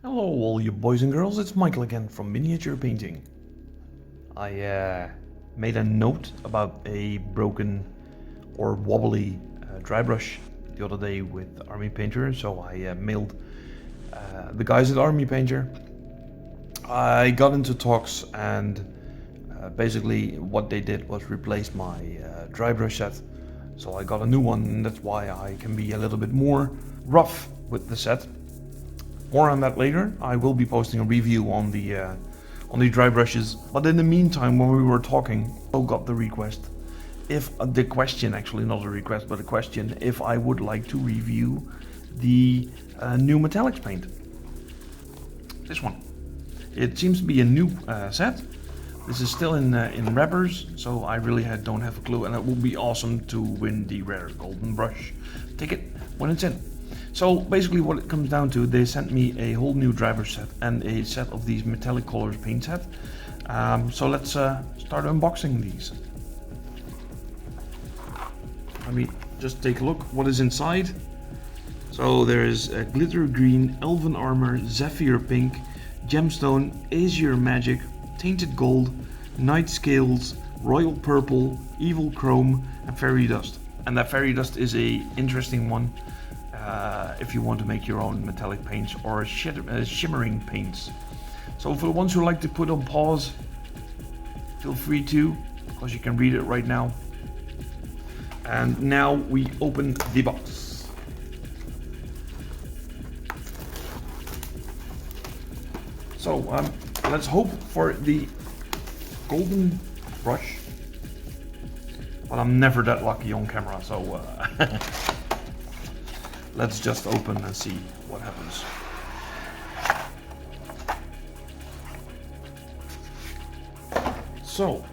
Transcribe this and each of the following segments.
Hello all you boys and girls, it's Michael again from Miniature Painting. I made a note about a broken or wobbly dry brush the other day with Army Painter, so I mailed the guys at Army Painter. I got into talks and basically what they did was replace my dry brush set, so I got a new one, and that's why I can be a little bit more rough with the set. More on that later. I will be posting a review on the dry brushes. But in the meantime, when we were talking, I got the request, if the question, actually not a request, but a question, if I would like to review the new metallics paint. This one. It seems to be a new set. This is still in wrappers, so I really don't have a clue, and it will be awesome to win the rare golden brush ticket when it's in. So basically what it comes down to, they sent me a whole new driver set and a set of these metallic colors paint set. So let's start unboxing these. Let me just take a look what is inside. So there is a glitter green, elven armor, zephyr pink, gemstone, azure magic, tainted gold, night scales, royal purple, evil chrome, and fairy dust. And that fairy dust is a interesting one. If you want to make your own metallic paints or shimmering paints. So for the ones who like to put on pause, feel free to, because you can read it right now. And now we open the box. So let's hope for the golden brush, but I'm never that lucky on camera, so let's just open and see what happens. So,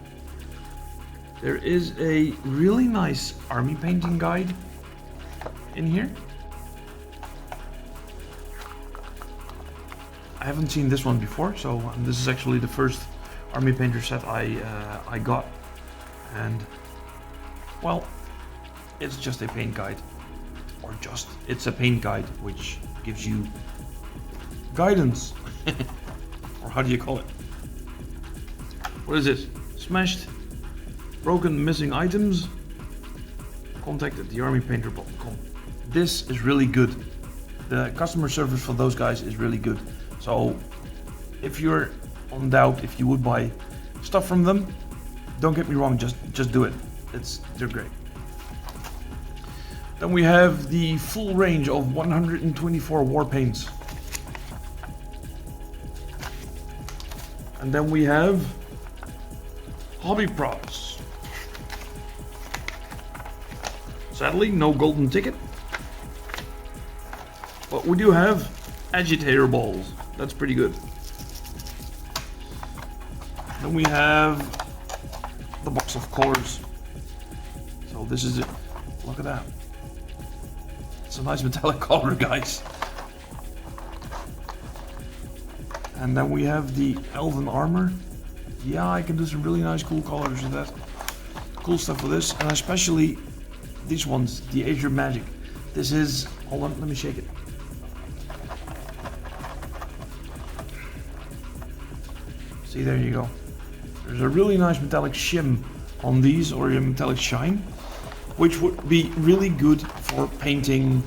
there is a really nice army painting guide in here. I haven't seen this one before, so this is actually the first Army Painter set I got. And, well, it's just a paint guide. It's a paint guide which gives you guidance. Or how do you call it? What is it? Smashed, broken, missing items? Contact at thearmypainter.com. This is really good. The customer service for those guys is really good. So if you're on doubt if you would buy stuff from them, don't get me wrong, just do it. They're great. Then we have the full range of 124 war paints. And then we have hobby props. Sadly, no golden ticket. But we do have agitator balls. That's pretty good. Then we have the box of colors. So this is it. Look at that. It's a nice metallic color, guys. And then we have the elven armor. Yeah, I can do some really nice cool colors with that. Cool stuff with this, and especially these ones, the Azure Magic. This is, hold on, let me shake it. See, there you go. There's a really nice metallic shim on these, or a metallic shine, which would be really good for painting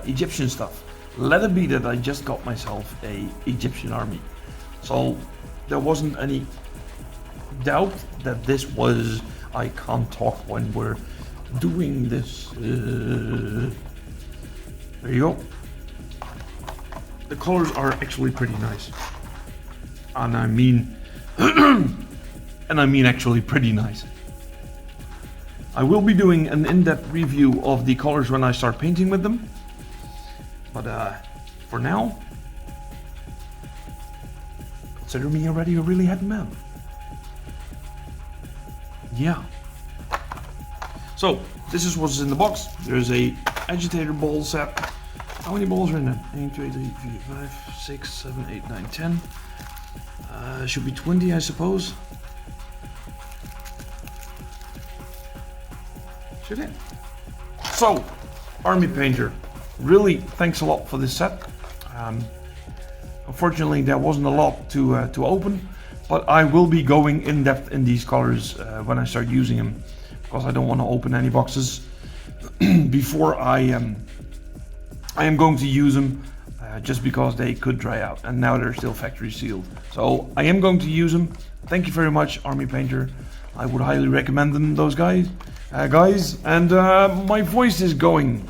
Egyptian stuff. Let it be that I just got myself a Egyptian army, so there wasn't any doubt that this was, I can't talk when we're doing this. There you go. The colors are actually pretty nice, and I mean actually pretty nice. I will be doing an in-depth review of the colors when I start painting with them. But for now, consider me already a really happy man. Yeah. So, this is what's in the box. There's a agitator ball set. How many balls are in there? 1, 2, 3, 4, 5, 6, 7, 8, 9, 10. Should be 20, I suppose. Should it? So, Army Painter. Really, thanks a lot for this set. Unfortunately, there wasn't a lot to open, but I will be going in depth in these colors when I start using them, because I don't want to open any boxes before I am going to use them, just because they could dry out, and now they're still factory sealed. So I am going to use them. Thank you very much, Army Painter. I would highly recommend them, those guys. And my voice is going.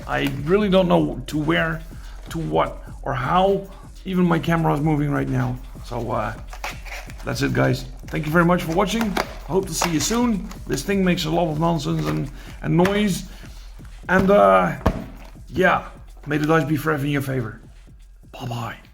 I really don't know to where, to what, or how. Even my camera is moving right now. So that's it, guys. Thank you very much for watching. I hope to see you soon. This thing makes a lot of nonsense and noise. And yeah, may the dice be forever in your favor. Bye-bye.